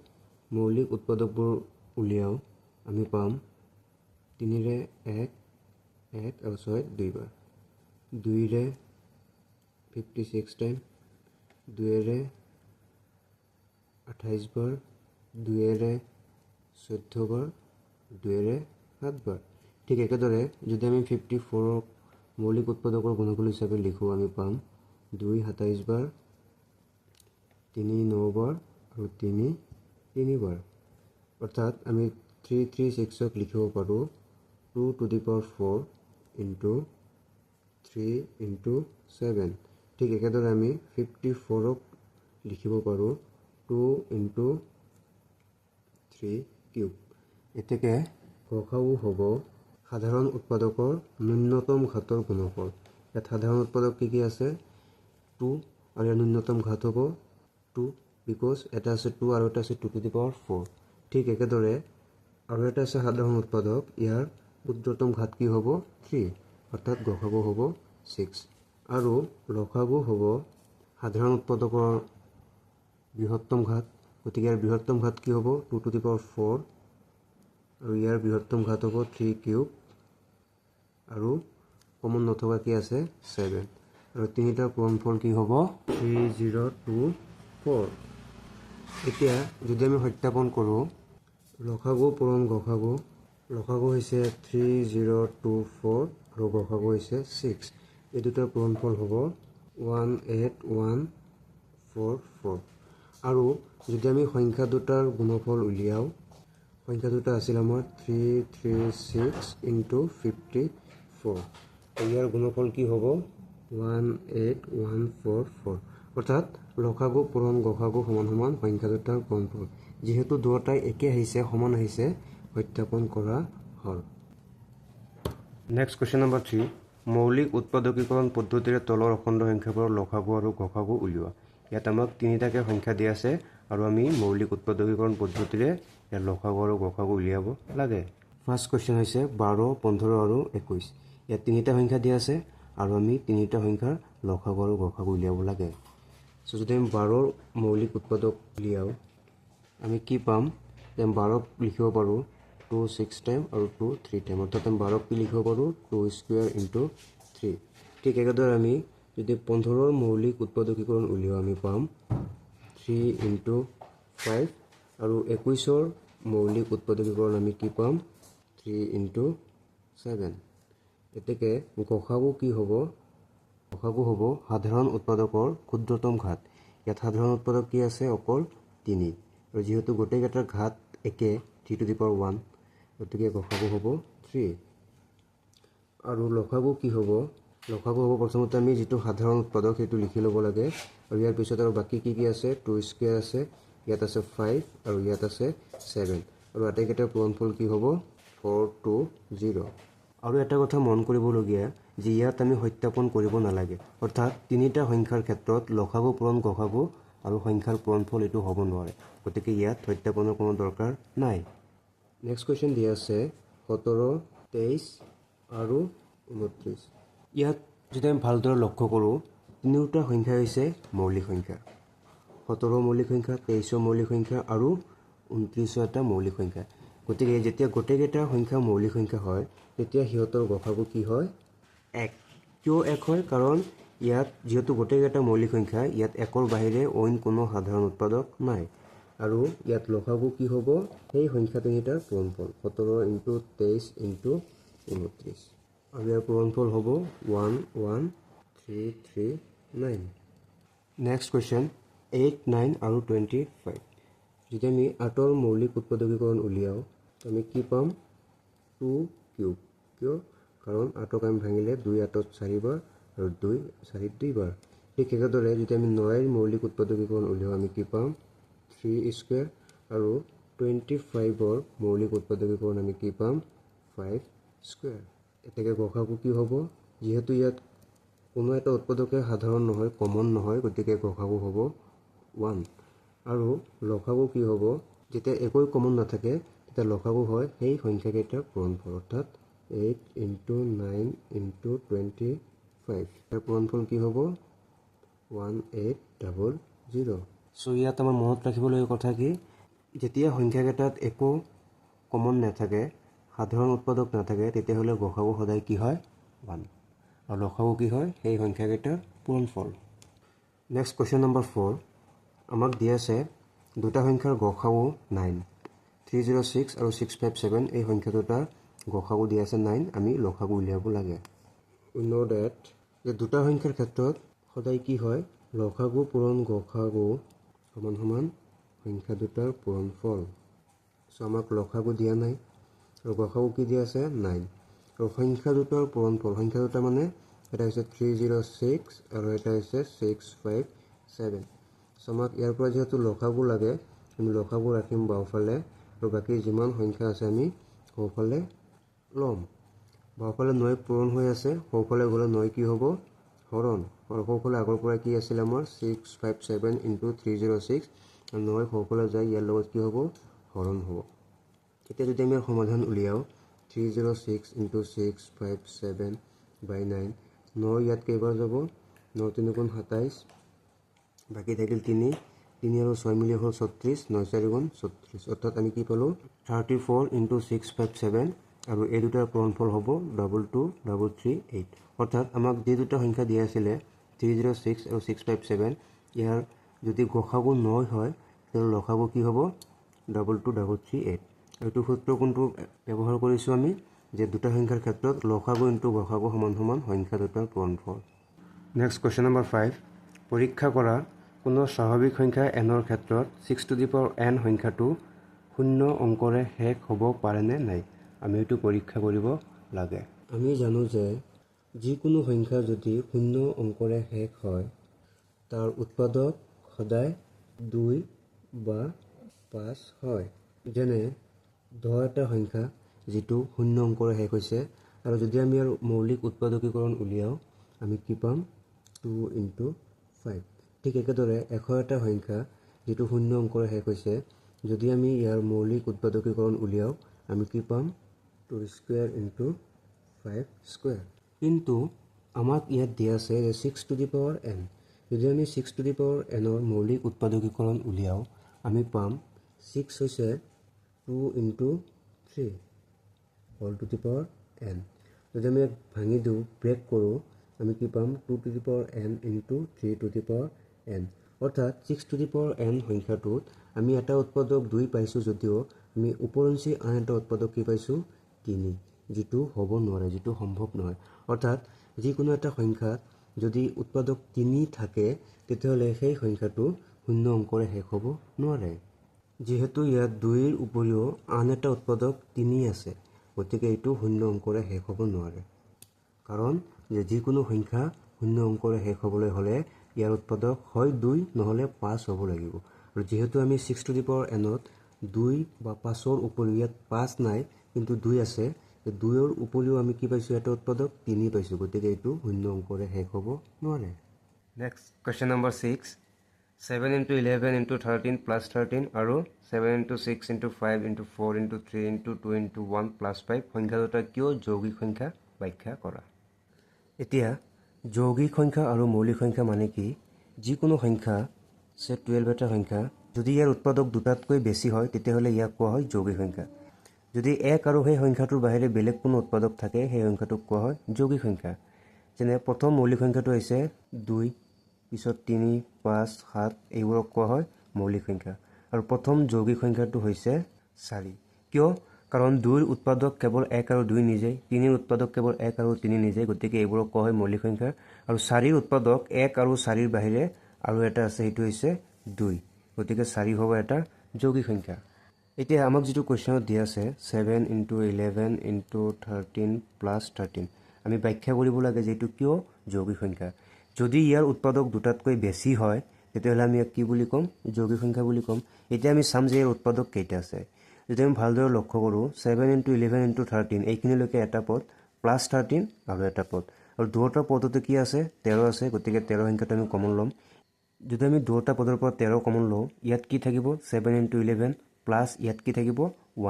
মৌলিক উৎপাদকবোৰ উলিয়াওঁ, আমি পাম 3ৰে 1 1 আৰু 6 2 বাৰ। 2ৰে 56 টাইম, 2ৰে 28 বাৰ, 2ৰে 14 বাৰ, 2ৰে 7 বাৰ। ঠিক একেদৰে যদি আমি 54ক মৌলিক উৎপাদকৰ গুণফল হিচাপে লিখোঁ, আমি পাম 2 27 বাৰ, 3 9 বাৰ আৰু 3 3 বাৰ। অৰ্থাৎ আমি 336ক লিখিব পাৰোঁ 2 টু দি পাৱাৰ 4 × 3 × 7। ঠিক একেদৰে আমি 54ক লিখিব পাৰোঁ 2 × 3 কিউব। এতেকে গসাগু হ'ব সাধাৰণ উৎপাদকৰ ন্যূনতম ঘাতৰ গুণফল। ইয়াত সাধাৰণ উৎপাদক কি আছে? 2 আৰু ইয়াৰ ন্যূনতম ঘাত হ'ব 2, বিকজ এটা আছে 2 আৰু এটা আছে 2 টু দি পাৱাৰ 4। ঠিক একেদৰে আৰু এটা আছে সাধাৰণ উৎপাদক, ইয়াৰ ক্ষুদ্ৰতম ঘাত কি হ'ব? 3, অৰ্থাৎ গসাগু হ'ব 6। আৰু লসাগু হ'ব সাধাৰণ উৎপাদকৰ বৃহত্তম ঘাত, গতিকে ইয়াৰ বৃহত্তম ঘাত কি হ'ব? 2 টু দি পাৱাৰ 4 আৰু ইয়াৰ বৃহত্তম ঘাত হ'ব 3 কিউব। আৰু কমন নথকা কি আছে 7 আৰু তিনিটাৰ পূৰণফল কি হ'ব 3024 এতিয়া যদি আমি সত্যাপন কৰোঁ লসাগু পূৰণ গসাগু লসাগু হৈছে 3024 আৰু গসাগু হৈছে 6 এই দুটাৰ পূৰণফল হ'ব 18144 আৰু যদি আমি সংখ্যা দুটাৰ গুণফল উলিয়াও সংখ্যা দুটা আছিল আমাৰ 336 × 54 ইয়াৰ গুণফল কি হ'ব 18144 অৰ্থাৎ লসাগু পূৰণ গসাগু সমান সমান সংখ্যা দুটাৰ গুণফল যেহেতু দুয়োটাই একে আহিছে সমান আহিছে সত্যাপন কৰা হ'ল নেক্সট কোৱেশ্চন নম্বৰ 3 মৌলিক উৎপাদকীকৰণ পদ্ধতিৰে তলৰ অখণ্ড সংখ্যাবোৰৰ লসাগু আৰু গসাগু উলিওৱা ইয়াত আমাক তিনিটাকে সংখ্যা দিয়া আছে আৰু আমি মৌলিক উৎপাদকীকৰণ পদ্ধতিৰে ইয়াৰ লসাগু আৰু গসাগু উলিয়াব লাগে ফাৰ্ষ্ট কোৱেশ্চন হৈছে 12 15 আৰু 21 ইয়াত তিনিটা সংখ্যা দিয়া আছে আৰু আমি তিনিটা সংখ্যাৰ লসাগু আৰু গসাগু উলিয়াব লাগে সো যদি আমি 12ৰ মৌলিক উৎপাদক উলিয়াও আমি কি পাম যে 12ক লিখিব পাৰোঁ 2 6 টাইম আৰু 2 3 টাইম অৰ্থাৎ আমি 12ক কি লিখিব পাৰোঁ 2 স্কুৱেৰ ইনটু 3 ঠিক একেদৰে আমি যদি 15ৰ মৌলিক উৎপাদকীকৰণ উলিয়াও আমি পাম 3 ইনটু 5 আৰু 21ৰ মৌলিক উৎপাদকীকৰণ আমি কি পাম 3 ইনটু 7 এতেকে গসাগু কি হ'ব গসাগু হ'ব সাধাৰণ উৎপাদকৰ ক্ষুদ্ৰতম ঘাত ইয়াত সাধাৰণ উৎপাদক কি আছে অকল 3 আৰু যেহেতু গোটেইকেইটাৰ ঘাত একে 3 টু দি পাৱাৰ 1 গতিকে গসাগু হ'ব 3 আৰু লসাগু কি হ'ব লসাগু হ'ব প্ৰথমতে আমি যেটো সাধাৰণ উৎপাদক সেইটো লিখি ল'ব লাগে আৰু ইয়াৰ পিছত আৰু বাকি কি আছে 2 স্কয়াৰ আছে ইয়াত আছে 5 আৰু ইয়াত আছে 7 আৰু আটাইকেইটাৰ পূৰণফল কি হ'ব 420 আৰু এটা কথা মন কৰিবলগীয়া যে ইয়াত আমি সত্যাপন কৰিব নালাগে অৰ্থাৎ তিনিটা সংখ্যাৰ ক্ষেত্ৰত লসাগু পূৰণ গসাগু আৰু সংখ্যাৰ পূৰণফল এটো হ'ব নোৱাৰে গতিকে ইয়াত সত্যাপনৰ কোনো দৰকাৰ নাই নেক্সট কোৱেশ্চন দিয়া আছে 17 23 আৰু 29 ইয়াত যদি আমি ভালদৰে লক্ষ্য কৰোঁ তিনিটা সংখ্যা হৈছে মৌলিক সংখ্যা 17 মৌলিক সংখ্যা 23 মৌলিক সংখ্যা আৰু 29 এটা মৌলিক সংখ্যা গতিকে যেতিয়া গোটেইকেইটা সংখ্যা মৌলিক সংখ্যা হয় তেতিয়া হিহঁতৰ গসাগু কি হয় 1 কিয় 1 হয় কাৰণ ইয়াত যেহেতু গোটেইকেইটা মৌলিক সংখ্যা ইয়াত একৰ বাহিৰে অইন কোনো সাধাৰণ উৎপাদক নাই আৰু ইয়াত লসাগু কি হ'ব সেই সংখ্যা তিনিটাৰ পূৰণফল 17 * 23 * 29 আৰু ইয়াৰ পূৰণফল হ'ব 11339 নেক্সট কোৱেশ্চন 8 9 আৰু 25 যদি আমি 8ৰ মৌলিক উৎপাদকীকৰণ উলিয়াও আমি কি পাম 2 কিউব কিয় কাৰণ 8ক আমি ভাঙিলে 2 8ত 4 বাৰ আৰু 2 4 2 বাৰ ঠিক একেদৰে যদি আমি 9ৰ মৌলিক উৎপাদকীকৰণ উলিয়াও আমি কি পাম 3 স্কয়াৰ আৰু 25ৰ মৌলিক উৎপাদকীকৰণ আমি কি পাম 5 স্কয়াৰ এতেকে গসাগু কি হ'ব যেহেতু ইয়াত কোনো এটা উৎপাদকে সাধাৰণ নহয় কমন নহয় গতিকে গসাগু হ'ব 1 আৰু লসাগু কি হ'ব যেতিয়া একোই কমন নাথাকে তেতিয়া লসাগু হয় সেই সংখ্যাকেইটাৰ পূৰণফল অৰ্থাৎ 8 * 9 * 25 তাৰ পূৰণফল কি হ'ব 1800 সো ইয়াত আমাৰ মনত ৰাখিবলগীয়া কথা কি যেতিয়া সংখ্যাকেইটাত একো কমন নাথাকে সাধাৰণ উৎপাদক নাথাকে তেতিয়াহ'লে গসাগু সদায় কি হয় 1 আৰু লসাগু কি হয় সেই সংখ্যাকেইটাৰ পূৰণফল নেক্সট কোৱেশ্চন নম্বৰ 4 আমাক দিয়া আছে দুটা সংখ্যাৰ গসাগু 9 306 আৰু 657 এই সংখ্যা দুটাৰ গসাগু দিয়া আছে 9 আমি লসাগু উলিয়াব লাগে we know that যে দুটা সংখ্যাৰ ক্ষেত্ৰত সদায় কি হয় লসাগু পূৰণ গসাগু সমান সমান সংখ্যা দুটাৰ পূৰণফল সো আমাক লসাগু দিয়া নাই আৰু গসাগু কি দিয়া আছে 9 আৰু সংখ্যা দুটাৰ পূৰণফল সংখ্যা দুটা মানে এটা হৈছে 306 আৰু এটা হৈছে 657 সো আমাক ইয়াৰ পৰা যেহেতু লসাগু লাগে আমি লসাগু ৰাখিম বাওঁফালে আৰু বাকি যিমান সংখ্যা আছে আমি সোঁফালে ল'ম বাওঁফালে 9 পূৰণ হৈ আছে সোঁফালে গ'লে 9 কি হ'ব হৰণ আৰু সোঁফালে আগৰ পৰা কি আছিল আমাৰ 657 * 306 আৰু 9 সোঁফালে যায় ইয়াৰ লগত কি হ'ব হৰণ হ'ব এতিয়া যদি আমি সমাধান উলিয়াও 306 * 657 / 9 9 ইয়াত কেইবাৰ যাব 9 3 × 27 বাকি থাকিল 3 3 আৰু 6 মিলি হ'ল 36 9 4 × 36 অৰ্থাৎ আমি কি পালো 34 * 657 আৰু এই দুটাৰ পূৰণফল হ'ব 223338 অৰ্থাৎ আমাক যি দুটা সংখ্যা দিয়া আছিলে 306 আৰু 657 ইয়াৰ যদি গসাগু 9 হয় তেতিয়াহ'লে লসাগু কি হ'ব 22338 এইটো সূত্ৰ কোনটো ব্যৱহাৰ কৰিছোঁ আমি যে দুটা সংখ্যাৰ ক্ষেত্ৰত লসাগু ইনটু গসাগু সমান সমান সংখ্যা দুটাৰ পূৰণফল। নেক্সট কুৱেশ্যন নম্বৰ 5 পৰীক্ষা কৰা কোনো স্বাভাৱিক সংখ্যা এনৰ ক্ষেত্ৰত 6 টু দি পাৱাৰ n সংখ্যাটো শূন্য অংকৰে শেষ হ'ব পাৰেনে নাই আমি এইটো পৰীক্ষা কৰিব লাগে। আমি জানো যে যিকোনো সংখ্যা যদি শূন্য অংকৰে শেষ হয় তাৰ উৎপাদক সদায় 2 বা 5 হয়। যেনে 10 এটা সংখ্যা যিটো শূন্য অংকৰে শেষ হৈছে আৰু যদি আমি ইয়াৰ মৌলিক উৎপাদকীকৰণ উলিয়াওঁ আমি কি পাম 2 ইনটু 5। ঠিক একেদৰে 100 এটা সংখ্যা যিটো শূন্য অংকৰে শেষ হৈছে যদি আমি ইয়াৰ মৌলিক উৎপাদকীকৰণ উলিয়াওঁ আমি কি পাম 2 স্কুৱেৰ ইনটু 5 স্কুৱেৰ। কিন্তু আমাক ইয়াত দিয়া আছে যে 6 টু দি পাৱাৰ n যদি আমি 6 টু দি পাৱাৰ nৰ মৌলিক উৎপাদকীকৰণ উলিয়াওঁ আমি পাম 6 হৈছে 2 into 3 whole to the power n। যদি আমি ইয়াক ভাঙি দিওঁ ব্ৰেক কৰোঁ আমি কি পাম 2 two the power n into 3 two the power n অৰ্থাৎ 6 টু দি পাৱাৰ n সংখ্যাটোত আমি এটা উৎপাদক 2 পাইছোঁ যদিও আমি ওপৰঞ্চি আন এটা উৎপাদক কি পাইছোঁ 3 যিটো হ'ব নোৱাৰে যিটো সম্ভৱ নহয়। অৰ্থাৎ যিকোনো এটা সংখ্যাত যদি উৎপাদক 3 থাকে তেতিয়াহ'লে সেই সংখ্যাটো শূন্য অংকৰে শেষ হ'ব নোৱাৰে। যিহেতু ইয়াত 2ৰ উপৰিও আন এটা উৎপাদক 3 আছে গতিকে এইটো শূন্য অংকৰে শেষ হ'ব নোৱাৰে কাৰণ যে যিকোনো সংখ্যা শূন্য অংকৰে শেষ হ'বলৈ হ'লে ইয়াৰ উৎপাদক হয় 2 নহ'লে 5 হ'ব লাগিব আৰু যিহেতু আমি 6 টু দি পাৱাৰ nত 2 বা 5ৰ উপৰিও ইয়াত 5 নাই কিন্তু 2 আছে 2ৰ উপৰিও আমি কি পাইছোঁ এটা উৎপাদক 3 পাইছোঁ গতিকে এইটো শূন্য অংকৰে শেষ হ'ব নোৱাৰে। Next question number 6 7 into 11 into 13 plus 13 আৰু 7 into 6 into 5 into 4 into 3 into 2 into 1 plus 5 সংখ্যা দুটা কিয় যৌগিক সংখ্যা ব্যাখ্যা কৰা। এতিয়া যৌগিক সংখ্যা আৰু মৌলিক সংখ্যা মানে কি যিকোনো সংখ্যা সে 12 এটা সংখ্যা যদি ইয়াৰ উৎপাদক দুটাতকৈ বেছি হয় তেতিয়াহ'লে ইয়াক কোৱা হয় যৌগিক সংখ্যা। যদি এক আৰু সেই সংখ্যাটোৰ বাহিৰে বেলেগ কোনো উৎপাদক থাকে সেই সংখ্যাটোক কোৱা হয় যৌগিক সংখ্যা। যেনে প্ৰথম মৌলিক সংখ্যাটো হৈছে 2 পিছত 3 5 7 এইবোৰক কোৱা হয় মৌলিক সংখ্যা আৰু প্ৰথম যৌগিক সংখ্যাটো হৈছে 4 কিয় কাৰণ 2ৰ উৎপাদক কেৱল 1 আৰু 2 নিজেই 3ৰ উৎপাদক কেৱল 1 আৰু 3 নিজেই গতিকে এইবোৰক কোৱা হয় মৌলিক সংখ্যা আৰু 4ৰ উৎপাদক 1 আৰু 4ৰ বাহিৰে আৰু এটা আছে সেইটো হৈছে 2 গতিকে 4 হ'ব এটা যৌগিক সংখ্যা। এতিয়া আমাক যেটো কোৱেশ্চনত দিয়া আছে 7 ইনটু 11 ইনটু 13 প্লাছ 13 আমি ব্যাখ্যা কৰিব লাগে যে এইটো কিয় যৌগিক সংখ্যা। যদি ইয়াৰ উৎপাদক দুটাতকৈ বেছি হয় তেতিয়াহ'লে আমি ইয়াক কি বুলি ক'ম যৌগিক সংখ্যা বুলি ক'ম। এতিয়া আমি চাম যে ইয়াৰ উৎপাদক কেইটা আছে। যদি আমি ভালদৰে লক্ষ্য কৰোঁ 7 ইনটু 11 ইনটু 13 এইখিনিলৈকে এটা পদ প্লাছ 13 আৰু এটা পদ আৰু দুয়োটা পদতে কি আছে 13 আছে গতিকে 13 সংখ্যাটো আমি কমন ল'ম। যদি আমি দুয়োটা পদৰ পৰা 13 কমন লওঁ ইয়াত কি থাকিব 7 ইনটু 11 প্লাছ ইয়াত কি থাকিব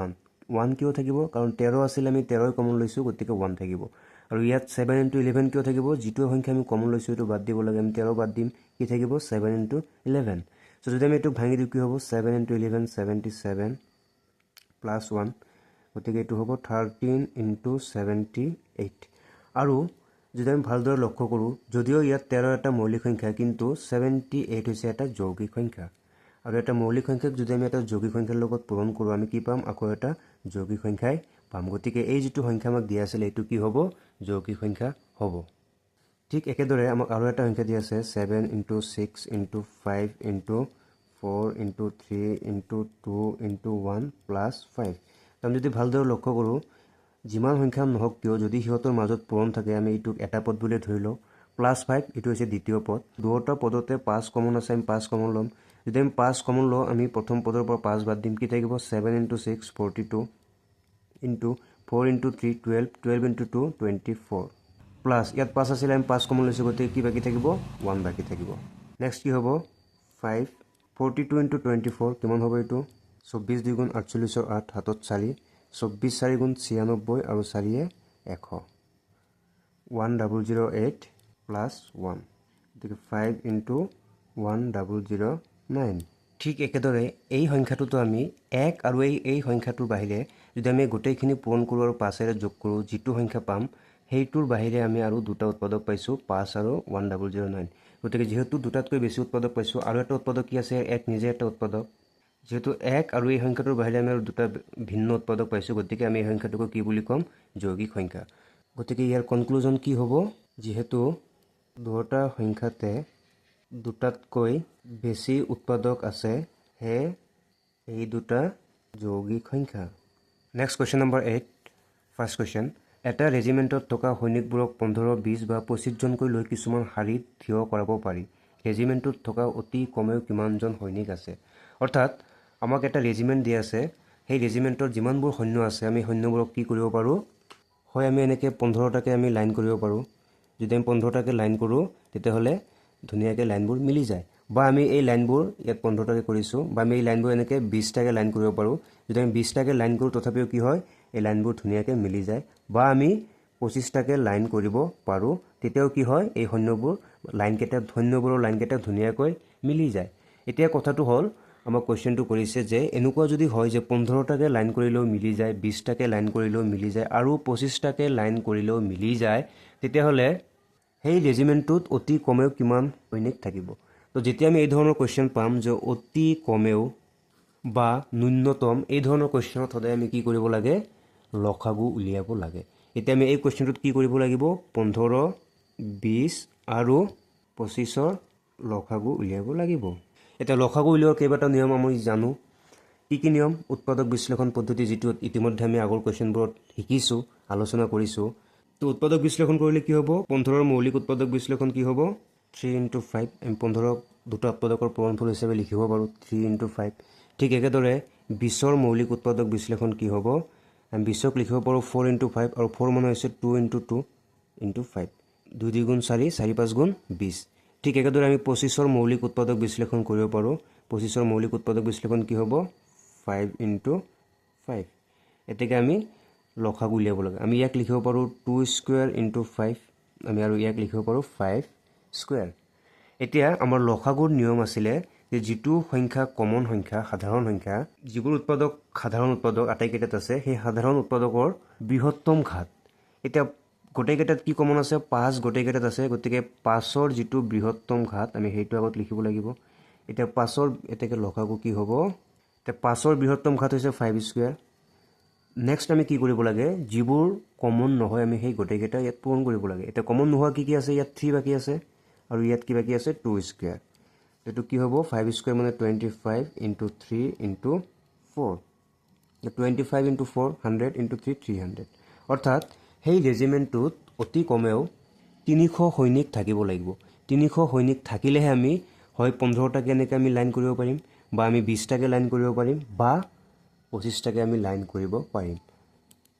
1 কিয় থাকিব কাৰণ 13 আছিল আমি 13 কমন লৈছোঁ গতিকে 1 থাকিব আৰু ইয়াত 7 ইনটু 11 কিয় থাকিব যিটো সংখ্যা আমি কমন লৈছোঁ এইটো বাদ দিব লাগে আমি 13 বাদ দিম কি থাকিব 7 ইনটু 11 সো যদি আমি এইটো ভাঙি দিওঁ কি হ'ব 7 ইনটু 11 77 প্লাছ 1 গতিকে এইটো হ'ব 13 ইনটু 78 আৰু যদি আমি ভালদৰে লক্ষ্য কৰোঁ যদিও ইয়াত 13 এটা মৌলিক সংখ্যা কিন্তু 78 হৈছে এটা যৌগিক সংখ্যা আৰু এটা মৌলিক সংখ্যাক যদি আমি এটা যৌগিক সংখ্যাৰ লগত পূৰণ কৰোঁ আমি কি পাম আকৌ এটা যৌগিক সংখ্যাই পাম গতিকে এই যেটো সংখ্যা আমাক দিয়া আছিল এইটো কি হ'ব যৌগিক সংখ্যা হ'ব। ঠিক একেদৰে আমাক আৰু এটা সংখ্যা দিয়া আছে 7 into 6 into 5 into 4 into 3 into 2 into 1 plus 5 আমি যদি ভালদৰে লক্ষ্য কৰোঁ যিমান সংখ্যা নহওক কিয় যদি সিহঁতৰ মাজত পূৰণ থাকে আমি এইটোক এটা পদ বুলি ধৰি লওঁ প্লাছ 5 এইটো হৈছে দ্বিতীয় পদ দুয়োটা পদতে 5 কমন আছে আমি 5 কমন ল'ম যদি আমি 5 কমন লওঁ আমি প্ৰথম পদৰ পৰা 5 বাদ দিম কি থাকিব 7 into 6 42 into 4 into 3 12 12 into 2 24 plus ইয়াত 5 আছিল আমি 5 কমন লৈছোঁ গতিকে কি বাকী থাকিব 1 বাকী থাকিব। নেক্সট কি হ'ব 5 42 ইনটু 24 কিমান হ'ব এইটো 24 2 গুণ 48 8 হাতত 4 24 4 গুণ 96 আৰু 4 100 1008 প্লাছ 1 গতিকে 5 ইনটু 1009 ঠিক একেদৰে এই সংখ্যাটোতো আমি 1 আৰু এই সংখ্যাটোৰ বাহিৰে যদি আমি গোটেইখিনি পূৰণ কৰোঁ আৰু 5ৰে যোগ কৰোঁ যিটো সংখ্যা পাম সেইটোৰ বাহিৰে আমি আৰু দুটা উৎপাদক পাইছোঁ 5 আৰু 1009 গতিকে যেহেতু দুটাতকৈ বেছি উৎপাদক পাইছোঁ আৰু এটা উৎপাদক কি আছে এক নিজে এটা উৎপাদক যেহেতু এক আৰু এই সংখ্যাটোৰ বাহিৰে আমি আৰু দুটা ভিন্ন উৎপাদক পাইছোঁ গতিকে আমি এই সংখ্যাটোক কি বুলি ক'ম যৌগিক সংখ্যা গতিকে ইয়াৰ কনক্লুজন কি হ'ব যেহেতু দুটা সংখ্যাতে দুটাতকৈ বেছি উৎপাদক আছে হে এই দুটা যৌগিক সংখ্যা next question number 8 first question এটা ৰেজিমেণ্টত থকা সৈনিকবোৰক 15 20 বা 25 জনকৈ লৈ কিছুমান শাৰীত থিয় কৰাব পাৰি ৰেজিমেণ্টত থকা অতি কমেও কিমানজন সৈনিক আছে অৰ্থাৎ আমাক এটা ৰেজিমেণ্ট দিয়া আছে সেই ৰেজিমেণ্টৰ যিমানবোৰ সৈন্য আছে আমি সৈন্যবোৰক কি কৰিব পাৰোঁ হয় আমি এনেকৈ 15টাকে আমি লাইন কৰিব পাৰোঁ যদি আমি 15টাকে লাইন কৰোঁ তেতিয়াহ'লে ধুনীয়াকৈ লাইনবোৰ মিলি যায় বা আমি এই লাইনবোৰ ইয়াত 15টাকে কৰিছোঁ বা আমি এই লাইনবোৰ এনেকৈ 20টাকে লাইন কৰিব পাৰোঁ যদি আমি 20টাকে লাইন কৰোঁ তথাপিও কি হয় এই লাইনবোৰ ধুনীয়াকৈ মিলি যায় বা আমি 25টাকে লাইন কৰিব পাৰোঁ তেতিয়াও কি হয় এই সৈন্যবোৰৰ লাইনকেইটা ধুনীয়াকৈ মিলি যায় এতিয়া কথাটো হ'ল আমাক কোৱেশ্চনটো কৰিছে যে এনেকুৱা যদি হয় যে 15টাকে লাইন কৰিলেও মিলি যায় 20টাকে লাইন কৰিলেও মিলি যায় আৰু 25টাকে লাইন কৰিলেও মিলি যায় তেতিয়াহ'লে সেই ৰেজিমেণ্টটোত অতি কমেও কিমান সৈনিক থাকিব তো যেতিয়া আমি এই ধৰণৰ কোৱেশ্চন পাম যে অতি কমেও বা ন্যূনতম এই ধৰণৰ কোৱেশ্চনত সদায় আমি কি কৰিব লাগে লসাগু উলিয়াব লাগে এতিয়া আমি এই কোৱেশ্চনটোত কি কৰিব লাগিব 15 20 আৰু 25ৰ লসাগু উলিয়াব লাগিব এটা লসাগু উলিওৱাৰ কেইবাটা নিয়ম আমি জানো কি নিয়ম উৎপাদক বিশ্লেষণ পদ্ধতি যেটো ইতিমধ্যে আমি আগৰ কোৱেশ্চনবোৰত শিকিছোঁ আলোচনা কৰিছোঁ তো উৎপাদক বিশ্লেষণ কৰিলে কি হ'ব 15ৰ মৌলিক উৎপাদক বিশ্লেষণ কি হ'ব 3 × 5 আমি 15ক দুটা উৎপাদকৰ পূৰণফল হিচাপে লিখিব পাৰোঁ 3 × 5 ঠিক একেদৰে 20ৰ মৌলিক উৎপাদক বিশ্লেষণ কি হ'ব আমি 20ক লিখিব পাৰোঁ 4 × 5 আৰু 4 মানে হৈছে 2 × 2 × 5 2 2 গুণ 4 4 5 গুণ 20 ঠিক একেদৰে আমি 25ৰ মৌলিক উৎপাদক বিশ্লেষণ কৰিব পাৰোঁ 25ৰ মৌলিক উৎপাদক বিশ্লেষণ কি হ'ব 5 × 5 এতেকে আমি লসাগু উলিয়াব লাগে আমি ইয়াক লিখিব পাৰোঁ 2 স্কয়াৰ × 5 আমি আৰু ইয়াক লিখিব পাৰোঁ 5 স্কয়াৰ এতিয়া আমাৰ লসাগুৰ নিয়ম আছিলে যে যেটো সংখ্যা কমন সংখ্যা সাধাৰণ সংখ্যা যিবোৰ উৎপাদক সাধাৰণ উৎপাদক আটাইকেইটাত আছে সেই সাধাৰণ উৎপাদকৰ বৃহত্তম ঘাত এতিয়া গোটেইকেইটাত কি কমন আছে 5 গোটেইকেইটাত আছে গতিকে 5ৰ যেটো বৃহত্তম ঘাত আমি সেইটো আগত লিখিব লাগিব এতিয়া 5ৰ এতেকে লসাগু কি হ'ব তে 5ৰ বৃহত্তম ঘাত হৈছে 5 স্কয়াৰ নেক্সট আমি কি কৰিব লাগে যিবোৰ কমন নহয় আমি সেই গোটেইকেইটা ইয়াত পূৰণ কৰিব লাগে এটা কমন নোহোৱা কি আছে ইয়াত 3 বাকি আছে আৰু ইয়াত কি বাকি আছে 2 স্কয়াৰ এটো কি হ'ব 5 স্কয়াৰ মানে 25 × 3 × 4 25 × 4 100 × 3 300 অৰ্থাৎ সেই ৰেজিমেণ্টটোত অতি কমেও 300 সৈনিক থাকিব লাগিব 300 সৈনিক থাকিলেহে আমি হয় 15টাকে এনেকৈ আমি লাইন কৰিব পাৰিম বা আমি 20টাকে লাইন কৰিব পাৰিম বা 25টাকে আমি লাইন কৰিব পাৰিম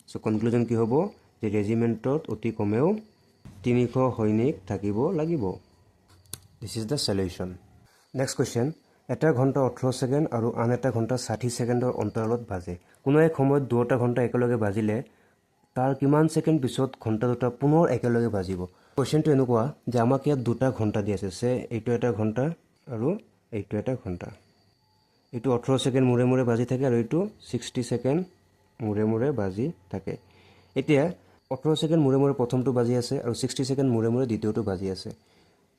সো কনক্লুজন কি হ'ব যে ৰেজিমেণ্টত অতি কমেও 300 সৈনিক থাকিব লাগিব this is the solution next question এটা ঘণ্টা 18 সেকেন্ড আৰু আন এটা ঘণ্টা 60 সেকেন্ডৰ অন্তৰালত বাজে কোনো এক সময়ত দুটা ঘণ্টা একেলগে বাজিলে তাৰ কিমান সেকেন্ড পিছত ঘণ্টা দুটা পুনৰ একেলগে বাজিব কোৱেশ্চনটো এনেকুৱা যে আমাক ইয়াত দুটা ঘণ্টা দি আছে সে এইটো এটা ঘণ্টা আৰু এইটো এটা ঘণ্টা এইটো 18 সেকেন্ড মুৰে মুৰে বাজি থাকে আৰু এইটো 60 সেকেন্ড মুৰে মুৰে বাজি থাকে এতিয়া 18 সেকেন্ড মুৰে মুৰে প্ৰথমটো বাজি আছে আৰু 60 সেকেন্ড মুৰে মুৰে দ্বিতীয়টো বাজি আছে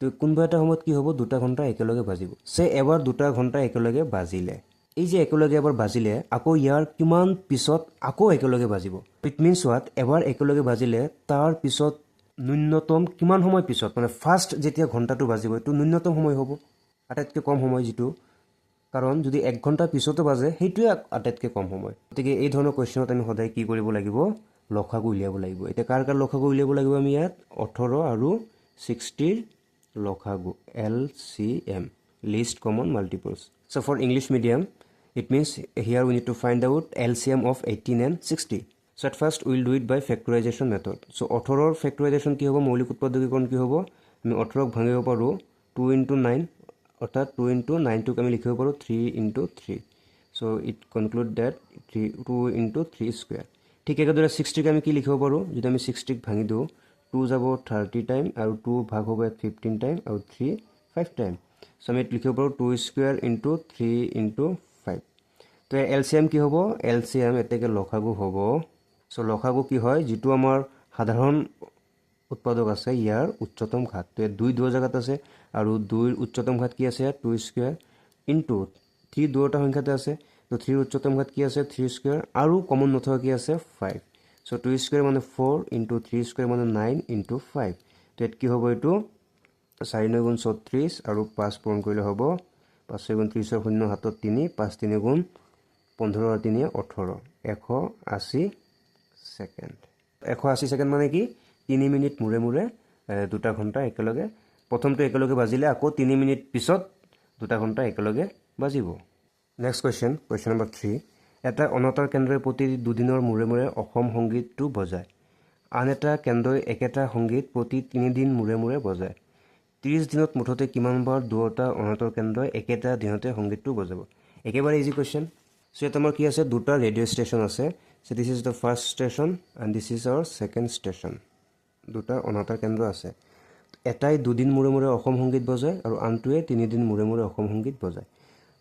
তো কোনবা এটা সময়ত কি হ'ব দুটা ঘণ্টা একেলগে বাজিব সে এবাৰ দুটা ঘণ্টা একেলগে বাজিলে এই যে একেলগে এবাৰ বাজিলে আকৌ ইয়াৰ কিমান পিছত আকৌ একেলগে বাজিব ইট মিন্স হোৱাট এবাৰ একেলগে বাজিলে তাৰ পিছত ন্যূনতম কিমান সময় পিছত মানে ফাৰ্স্ট যেতিয়া ঘণ্টাটো বাজিব এটো ন্যূনতম সময় হ'ব আটাইতকৈ কম সময় যেটো কাৰণ যদি 1 ঘণ্টা পিছতো বাজে সেইটোৱে আটাইতকৈ কম সময় গতিকে এই ধৰণৰ কোৱেশ্চনত আমি সদায় কি কৰিব লাগিব লসাগু উলিয়াব লাগিব এটা কাৰ লসাগু উলিয়াব লাগিব আমি ইয়াত 18 আৰু 60 লসাগু LCM least common multiples so for English medium it means here we need to find out LCM of 18 and 60 so at first we will do it by factorization method so 18 ৰ factorization কি হ'ব মৌলিক উৎপাদকীকৰণ কি হ'ব আমি 18 ক ভাঙিব পাৰো 2 × 9 অৰ্থাৎ 2 × 9 টোক আমি লিখিব পাৰো 3 × 3 so it conclude that 2 × 3 square ঠিক একেদৰে 60 ক আমি কি লিখিব পাৰো যদি আমি 60 ক ভাঙি দিও 2 যাব 30 টাইম আৰু 2 ভাগ হ'ব 15 টাইম আৰু 3 5 টাইম so আমি লিখিব পাৰো 2 square × 3 × 5 তো এলচিএম কি হ'ব এলচিএম এতেকে লসাগু হ'ব সো লসাগু কি হয় যেটো আমাৰ সাধাৰণ উৎপাদক আছে ইয়াৰ উচ্চতম ঘাত তো 2 দুৰ জায়গাত আছে আৰু 2 উচ্চতম ঘাত কি আছে 2 স্কয়াৰ ইনটু 3 দুটা সংখ্যাতে আছে তো 3 উচ্চতম ঘাত কি আছে 3 স্কয়াৰ আৰু কমন নথকা কি আছে 5 সো 2 স্কয়াৰ মানে 4 ইনটু 3 স্কয়াৰ মানে 9 ইনটু 5 তো এত কি হ'ব এটো 4 9 গুণ 36 আৰু 5 পূৰণ কৰিলে হ'ব 5 গুণ 30 ৰ 0 হাতত 3 5 3 গুণ 15 আর 3 18 180 সেকেন্ড 180 সেকেন্ড মানে কি 3 মিনিট মুৰে মুৰে দুটা ঘন্টা একেলগে প্ৰথমটো একেলগে বাজিলে আকৌ 3 মিনিট পিছত দুটা ঘন্টা একেলগে বাজিব নেক্সট কোৱেশ্চন নম্বৰ 3 এটা অনতৰ কেন্দ্ৰৰ প্ৰতি দুদিনৰ মুৰে মুৰে অসম সংগীতটো বজায় আন এটা কেন্দ্ৰই একেটা সংগীত প্ৰতি 3 দিন মুৰে মুৰে বজায় 30 দিনত মুঠতে কিমানবাৰ দুটা অনতৰ কেন্দ্ৰই একেটা দিনতে সংগীতটো বজাব একেবাৰে ইজি কোৱেশ্চন সো এটা আমাৰ কি আছে দুটা ৰেডিও ষ্টেচন আছে so this is the first station and this is our second station দুটা অনাতাৰ কেন্দ্ৰ আছে এটাই দুদিন মুৰে মুৰে অসম সংগীত বজায় আৰু আনটোৱে 3 দিন মুৰে মুৰে অসম সংগীত বজায়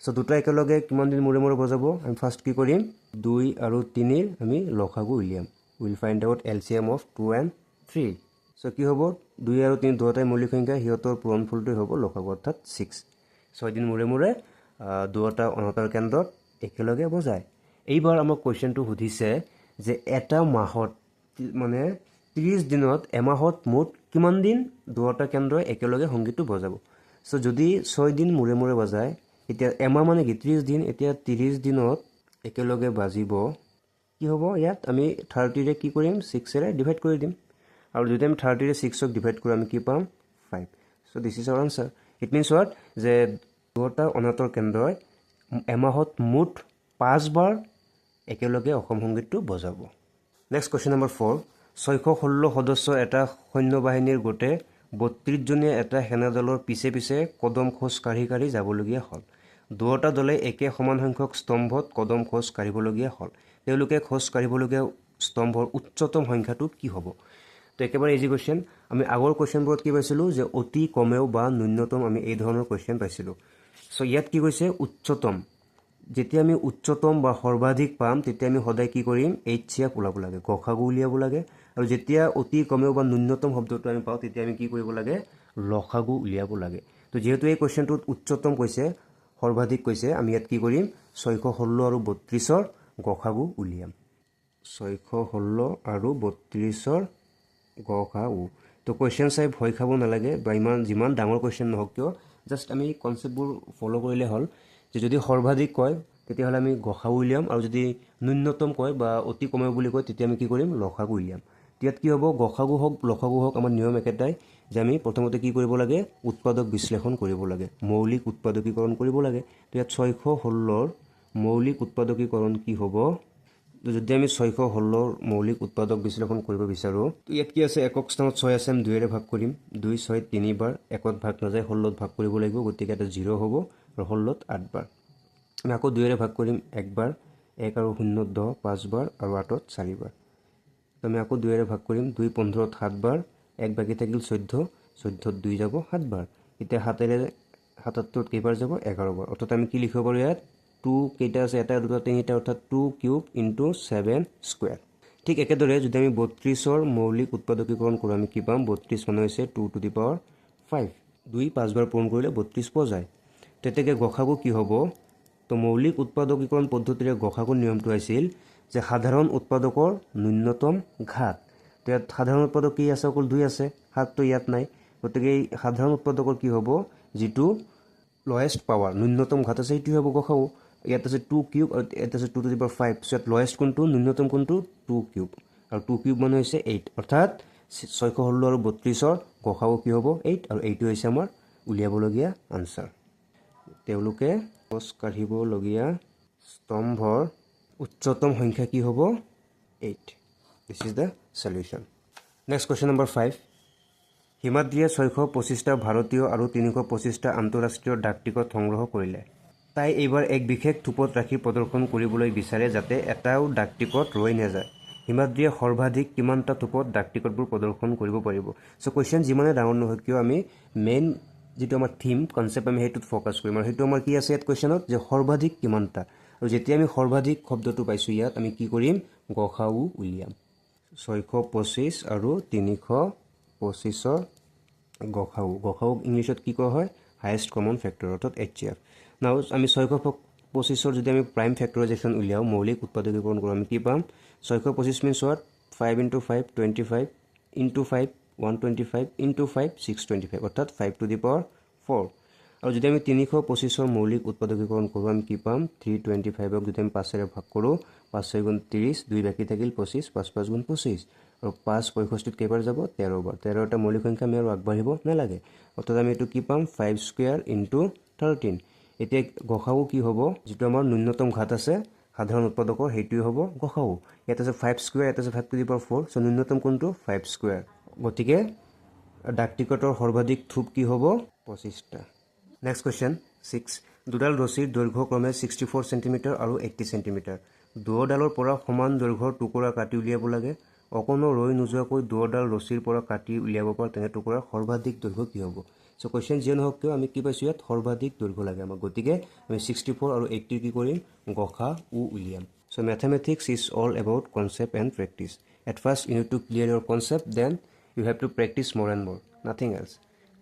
সো দুটা একেলগে কিমান দিন মুৰে মুৰে বজাব আমি ফাৰ্স্ট কি কৰিম 2 আৰু 3 ৰ আমি লসাগু উলিয়াম will find out LCM of 2 and 3 so কি হ'ব 2 আৰু 3 দুটাই মৌলিক সংখ্যা হিয়তৰ পূৰণফলটো হ'ব লসাগু অৰ্থাৎ 6 6 দিন মুৰে মুৰে দুটা অনাতাৰ কেন্দ্ৰত একেলগে বজায় এইবাৰ আমাক কোৱেশ্চনটো সুধিছে যে এটা মাহত মানে 30 দিনত এমাহত মুঠ কিমান দিন দুটা কেন্দ্ৰই একেলগে সংগীতটো বজাব সো যদি 6 দিন মুৰে মুৰে বজায় এতিয়া এমাহ মানে কি 30 দিন এতিয়া 30 দিনত একেলগে বাজিব কি হ'ব ইয়াত আমি 30 ৰে কি কৰিম 6 ৰে ডিভাইড কৰি দিম আৰু যদি আমি 30 ৰে 6 ক ডিভাইড কৰি আমি কি পাম 5 so this is our answer it means what যে দুটা অনাতৰ কেন্দ্ৰই এমাহত মুঠ 5 বাৰ একেলগে অসম সংগীতটো বজাব নেক্সট কোৱেশ্চন নম্বৰ 4 616 সদস্য এটা সৈন্য বাহিনীৰ গোটে 32 জনীয়া এটা সেনাদলৰ পিছে পিছে কদম খোজ কাঢ়ি কাঢ়ি যাবলগীয়া হ'ল দুটা দলে একে সমান সংখ্যক স্তম্ভত কদম খোজ কাঢ়িবলগীয়া হ'ল তেওঁলোকে খোজ কাঢ়িবলগীয়া স্তম্ভৰ উচ্চতম সংখ্যাটো কি হ'ব তো একেবাৰে ইজি কোৱেশ্চন আমি আগৰ কোৱেশ্চনবোৰত কি পাইছিলো যে অতি কমেও বা ন্যূনতম আমি এই ধৰণৰ কোৱেশ্চন পাইছিলো সো ইয়াত কি কৈছে উচ্চতম যেতিয়া আমি উচ্চতম বা সৰ্বাধিক পাম তেতিয়া আমি সদায় কি কৰিম এইচচিএফ ওলাব লাগে গসাগু উলিয়াব লাগে আৰু যেতিয়া অতি কমেও বা ন্যূনতম শব্দটো আমি পাওঁ তেতিয়া আমি কি কৰিব লাগে লসাগু উলিয়াব লাগে তো যেহেতু এই কোৱেশ্চনটোত উচ্চতম কৈছে সৰ্বাধিক কৈছে আমি ইয়াত কি কৰিম 616 আৰু 32 ৰ গসাগু উলিয়াম 616 আৰু 32 ৰ গসাগু তো কোৱেশ্চন চাই ভয় খাব নালাগে বা যিমান ডাঙৰ কোৱেশ্চন নহওক কিয় জাস্ট আমি কনসেপ্টবোৰ ফলো কৰিলে হ'ল যে যদি সৰ্বাধিক কয় তেতিয়াহ'লে আমি গসাগু উলিয়াম আৰু যদি ন্যূনতম কয় বা অতি কমেও বুলি কয় তেতিয়া আমি কি কৰিম লসাগু উলিয়াম ইয়াত কি হ'ব গসাগু হওক লসাগু হওক আমাৰ নিয়ম একেটাই যে আমি প্ৰথমতে কি কৰিব লাগে উৎপাদক বিশ্লেষণ কৰিব লাগে মৌলিক উৎপাদকীকৰণ কৰিব লাগে তো ইয়াত 616 ৰ মৌলিক উৎপাদকীকৰণ কি হ'ব তো যদি আমি 616 ৰ মৌলিক উৎপাদক বিশ্লেষণ কৰিব বিচাৰো তো ইয়াত কি আছে একক স্থানত 6 আছে আমি 2 ৰে ভাগ কৰিম 2 6 3 বাৰ একত ভাগ নাযায় 16ত ভাগ কৰিব লাগিব গতিকে এটা 0 হ'ব আৰু 16ত 8 বাৰ আমি আকৌ 2 ৰে ভাগ কৰিম 1 বাৰ 1 আৰু 0 10 5 বাৰ আৰু 8ত 4 বাৰ তো আমি আকৌ 2 ৰে ভাগ কৰিম 2 15ত 7 বাৰ 1 বাকি থাকিল 14 14ত 2 যাব 7 বাৰ এতিয়া 7 ৰে 77ত কেইবাৰ যাব 11 বাৰ অৰ্থাৎ আমি কি লিখিব পাৰো ইয়াত 2 কেইটা আছে এটা দুটা তিনিটা অৰ্থাৎ 2 কিউব ইনটু 7 স্কয়াৰ ঠিক একেদৰে যদি আমি 32 ৰ মৌলিক উৎপাদকীকৰণ কৰো আমি কি পাম 32 মানে হৈছে 2 টু দি পাৱাৰ 5 2 5 বাৰ পূৰণ কৰিলে 32 পোৱা যায় তেতিয়াকে গসাগু কি হ'ব তো মৌলিক উৎপাদকীকৰণ পদ্ধতিৰে গসাগুৰ নিয়মটো আছিল যে সাধাৰণ উৎপাদকৰ ন্যূনতম ঘাত তো ইয়াত সাধাৰণ উৎপাদক কি আছে অকল 2 আছে হাতটো ইয়াত নাই গতিকে এই সাধাৰণ উৎপাদকৰ কি হ'ব যেটো লোয়েষ্ট পাৱাৰ ন্যূনতম ঘাত আছে এইটো হ'ব গসাগু ইয়াত আছে 2 কিউব আৰু ইয়াত আছে 2 টু দি পাৱাৰ 5 সো ইয়াত লোয়েষ্ট কোনটো ন্যূনতম কোনটো 2 কিউব আৰু 2 কিউব মানে হৈছে 8 অৰ্থাৎ 616 আৰু 32 ৰ গসাগু কি হ'ব 8 আৰু এইটো হৈছে আমাৰ উলিয়াবলগীয়া আনসাৰ তেওঁলোকে খোজ কাঢ়িবলগীয়া স্তম্ভৰ উচ্চতম সংখ্যা কি হ'ব 8 this is the solution next question number 5 হিমাদ্ৰীয়ে 625টা ভাৰতীয় আৰু 325টা আন্তঃৰাষ্ট্ৰীয় ডাক টিকট সংগ্ৰহ কৰিলে তাই এইবাৰ এক বিশেষ থোপত ৰাখি প্ৰদৰ্শন কৰিবলৈ বিচাৰে যাতে এটাও ডাক টিকট ৰৈ নাযায় হিমাদ্ৰীয়ে সৰ্বাধিক কিমানটা থোপত ডাক টিকটবোৰ প্ৰদৰ্শন কৰিব পাৰিব সো কোৱেশ্চন যিমানে ডাঙৰ নহয় কিয় আমি মেইন যেটো আমাৰ থিম কনসেপ্ট আমি হেতুত ফোকাস কৰিম আৰু হেতু আমাৰ কি আছে ইয়াত কোৱেশ্চনত যে সৰ্বাধিক কিমানটা আৰু যেতিয়া আমি সৰ্বাধিক শব্দটো পাইছোঁ ইয়াত আমি কি কৰিম গসাউ উলিয়াম 625 আৰু 325ৰ গসাউ ইংলিছত কি কোৱা হয় হাইয়েষ্ট কমন ফেক্টৰ অৰ্থাৎ HCF নাও আমি 625ৰ যদি আমি প্ৰাইম ফেক্টৰাইজেশ্যন উলিয়াও মৌলিক উৎপাদকীকৰণ কৰোঁ আমি কি পাম 625 মিনছ হোৱাট 5 × 5 25 × 5 125 × 5 625 অৰ্থাৎ 5 to the power 4 আৰু যদি আমি 325ৰ মৌলিক উৎপাদকীকৰণ কৰোঁ আমি কি পাম 325ক যদি আমি 5ৰে ভাগ কৰোঁ 5 6 গুণ 30 2 বাকি থাকিল 25 5 5 গুণ 25 আৰু 5 65ত কেইবাৰ যাব 13 বাৰ 13টা মৌলিক সংখ্যা আমি আৰু আগবাঢ়িব নালাগে অৰ্থাৎ আমি এইটো কি পাম 5 স্কয়াৰ * 13 এতিয়া গসাউ কি হ'ব যেটো আমাৰ ন্যূনতম ঘাত আছে সাধাৰণ উৎপাদকৰ হেইটোই হ'ব গসাউ ইয়াত আছে 5 স্কয়াৰ ইয়াত আছে 5 to the power 4 সো ন্যূনতম কোনটো 5 স্কয়াৰ গতিকে ডাক টিকটৰ সৰ্বাধিক থুপ কি হ'ব 25টা নেক্সট কোৱেশ্চন 6 দুডাল ৰছীৰ দৈৰ্ঘ্য ক্ৰমে 64 সেন্টিমিটাৰ আৰু 80 সেন্টিমিটাৰ দুডালৰ পৰা সমান দৈৰ্ঘ্যৰ টুকুৰা কাটি উলিয়াব লাগে অকণো ৰৈ নোযোৱাকৈ দুডাল ৰছীৰ পৰা কাটি উলিয়াব পৰা তেনে টুকুৰাৰ সৰ্বাধিক দৈৰ্ঘ্য কি হ'ব সো কোৱেশ্চন যেন হওক কিয় আমি কি পাইছো ইয়াত সৰ্বাধিক দৈৰ্ঘ্য লাগে আমাক গতিকে আমি 64 আৰু 80 কি কৰিম গখা উ উলিয়াম so mathematics is all about concept and practice at first you need to clear your concept then you have to practice more and more nothing else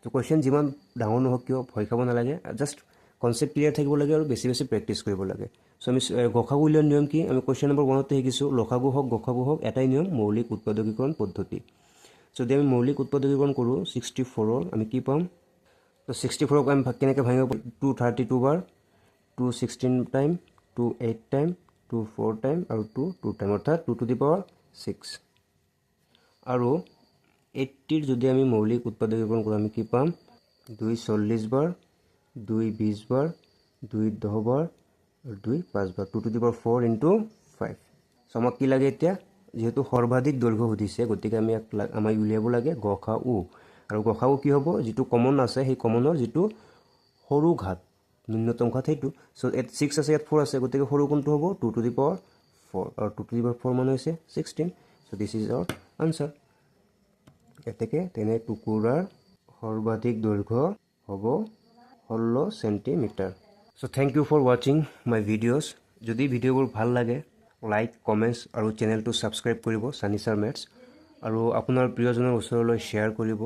তো কোৱেশ্চন যিমান ডাঙৰ নহওক কিয় ভয় খাব নালাগে জাস্ট কনসেপ্ট ক্লিয়াৰ থাকিব লাগে আৰু বেছি বেছি প্ৰেক্টিছ কৰিব লাগে সো আমি গসাগু উলিয়াৰ নিয়ম কি আমি কোৱেশ্চন নম্বৰ 1 তে শিকিছো লসাগু হওক গসাগু হওক এটাই নিয়ম মৌলিক উৎপাদকীকৰণ পদ্ধতি সো যদি আমি মৌলিক উৎপাদকীকৰণ কৰো 64 ৰ আমি কি পাম তো 64 ক আমি কেনেকৈ ভাঙিব 232 বাৰ 216 টাইম 28 টাইম 24 টাইম আৰু 2 টাইম অৰ্থাৎ 2 to the power 6 আৰু 80 যদি আমি মৌলিক উৎপাদকীকৰণ কৰো আমি কি পাম 240 বাৰ 220 বাৰ 210 বাৰ আৰু 25 বাৰ 2 to the power 4 into 5 সমাক কি লাগে এতিয়া যেহেতু সৰ্বাধিক দৈৰ্ঘ্য সুধিছে গতিকে আমি আমাৰ উলিয়াব লাগে গখা উ আৰু গখা উ কি হ'ব যেটো কমন আছে সেই কমনৰ যেটো সৰু ঘাত ন্যূনতম ঘাত হেতু সো 6 আছে ইয়াত 4 আছে গতিকে সৰু কোনটো হ'ব 2 to the power 4 আৰু 2 to the power 4 মানে হৈছে 16 so this is our answer এতেকে তেনে টুকুৰাৰ সৰ্বাধিক দৈৰ্ঘ্য হ'ব 16 centimetre so thank you for watching my videos যদি ভিডিওবোৰ ভাল লাগে লাইক কমেন্টস আৰু চেনেলটো সাবস্ক্ৰাইব কৰিব সানিচাৰ মেথছ আৰু আপোনাৰ প্ৰিয়জনৰ ওচৰলৈ শেয়াৰ কৰিব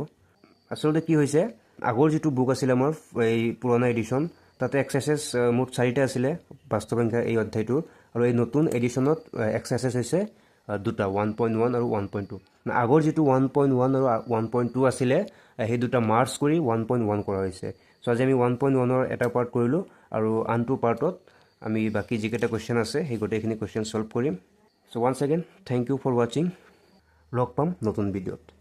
আসলে কি হৈছে আগৰ যেটো বুক আছিল আমাৰ এই পুৰণা এডিশন তাতে এক্সাৰসাইজ মোট 4টা আছিল বাস্তৱ সংখ্যা এই অধ্যায়টো আৰু এই নতুন এডিশনত এক্সাৰসাইজ হৈছে দুটা 1.1 আৰু 1.2 আগৰ যেটো 1.1 আৰু 1.2 আছিল এই দুটা মাৰ্জ কৰি 1.1 কৰা হৈছে সো আজি আমি 1.1 ৰ এটা পাৰ্ট কৰিলো আৰু আনটো পাৰ্টত আমি বাকি যিকেটা কোৱেশ্চন আছে সেই গোটেইখিনি কোৱেশ্চন সলভ কৰিম so once again thank you for watching লগ পাম নতুন ভিডিঅ'ত